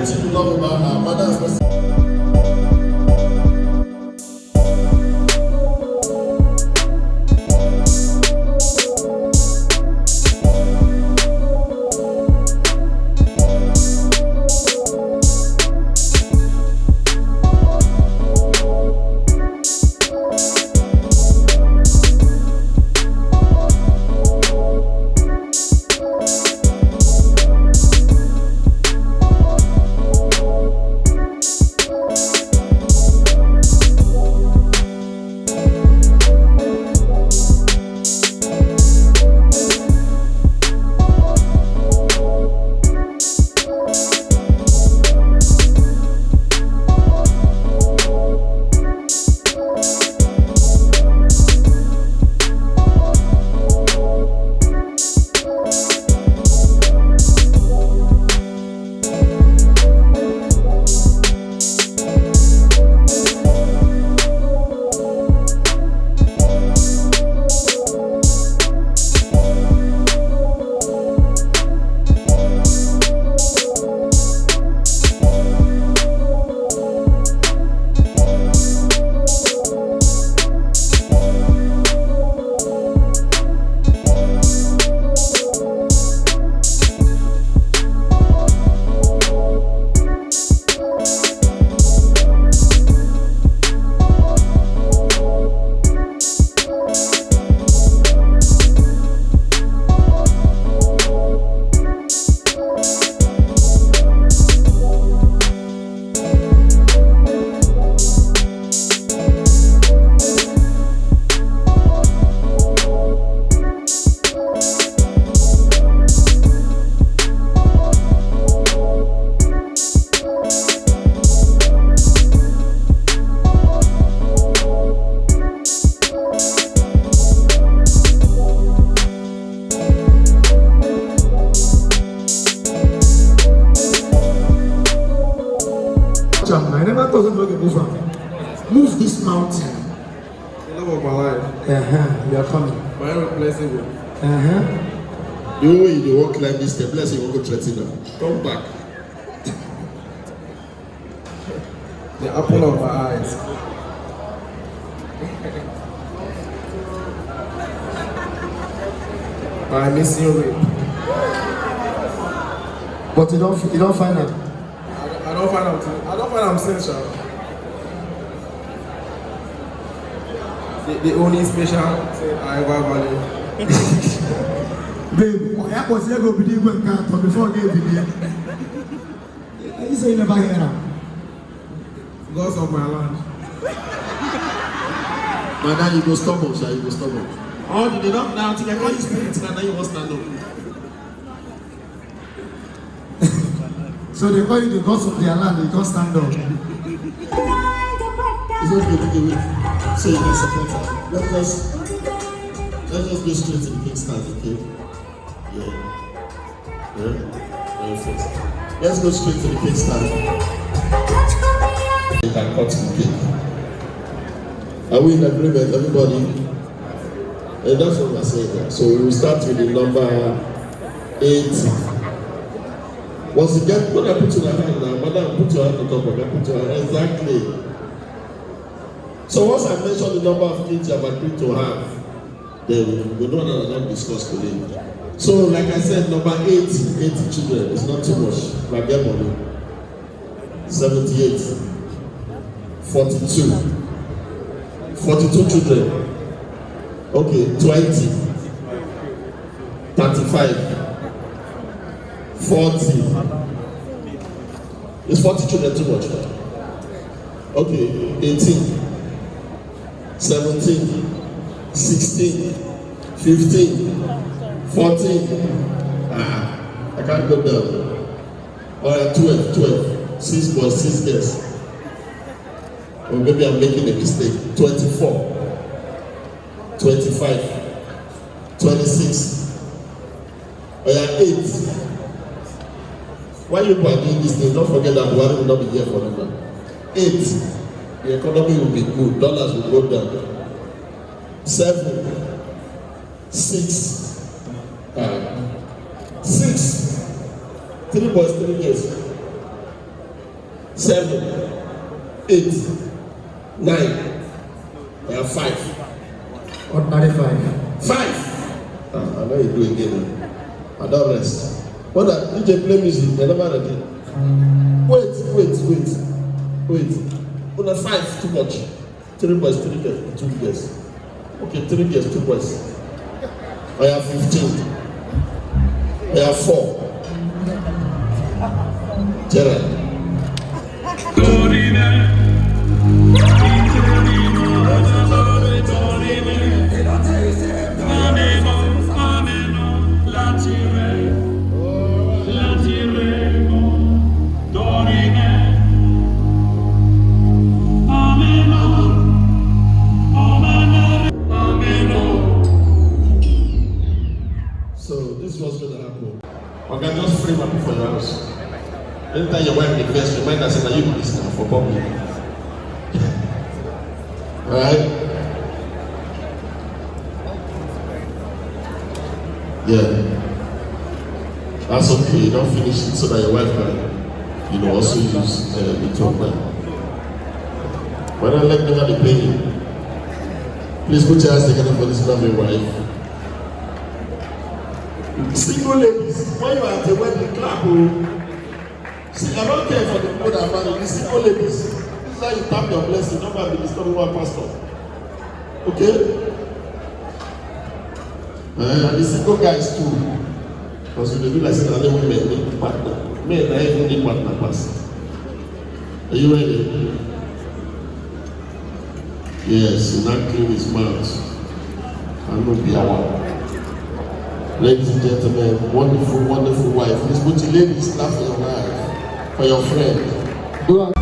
everything you love about her. Mother. I never thought it would move on. Move this mountain. The love of my life. You are coming. My irreplaceable. You way you won't climb this step, let's say you won't go threaten them. Come back. The apple of my eyes. I miss you, Rick. But you don't find out. I don't find I'm sensual. The only special thing I ever value. Babe, I was there go believe when can't before I gave you. You say you never hear her. Gods of my land. Man, now you go stubborn, sir. You go stubborn. Oh, you did not now. Think I call you spirit, and now you must stand up. So they call you the gods of their land. They can't stand up. It's not going to give it. So you can support her. Let's just go straight to the kickstart, okay? Yeah. Very fast. Let's go straight to the kickstart. You can cut the cake. Are we in agreement, everybody? And that's what we're saying here. So we will start with the number 8. Once again, when I put your hand now, madam, put your hand on top of it. Put your hand exactly. So once I mention the number of kids you have agreed to have, then we don't have discuss today. So like I said, number 8 children. It's not too much. Like get money. 78, 42, 42 children. Okay, 20, 35. 40. Is 40 children too much? Okay, 18, 17, 16, 15, 14. I can't go down. Alright, 12. 6 boys, 6 girls. Or maybe I'm making a mistake. 24, 25, 26. Oh yeah, 8. Why you are doing this thing? Don't forget that Buhari will not be here forever. 8. The economy will be good. Dollars will go down. 7. 6. 6. 3 boys, 3 years. 7, 8, 9. I have 5. Ordinary 5. 5. I know you do again. I don't rest. What that DJ play music, they never ready. Wait. Una 5 too much. 3 boys, 3 girls, 2 girls. Okay, 3 girls, 2 boys. I have 15. I have 4. Gerald. So this was going to happen. Okay, just free money for your house. Anytime your wife invests, remind us that you do this now for public. Alright? Yeah. That's okay. You don't finish it so that your wife can, also use the top man. When I let them have the pay, please put your hands together for this lovely wife. Single ladies, when you are at a wedding, clap. See, I don't care for the people that are married. The single ladies, this is how you tap your blessing. Don't be disturbing one pastor. Okay? And the single guys too. Because you do like saying that women need partner. Men are even need partner pass. Are you ready? Yes, in that clean his mouth. And no be our. Ladies and gentlemen, wonderful, wonderful wife. Please put your ladies, clap for your wife, for your friend.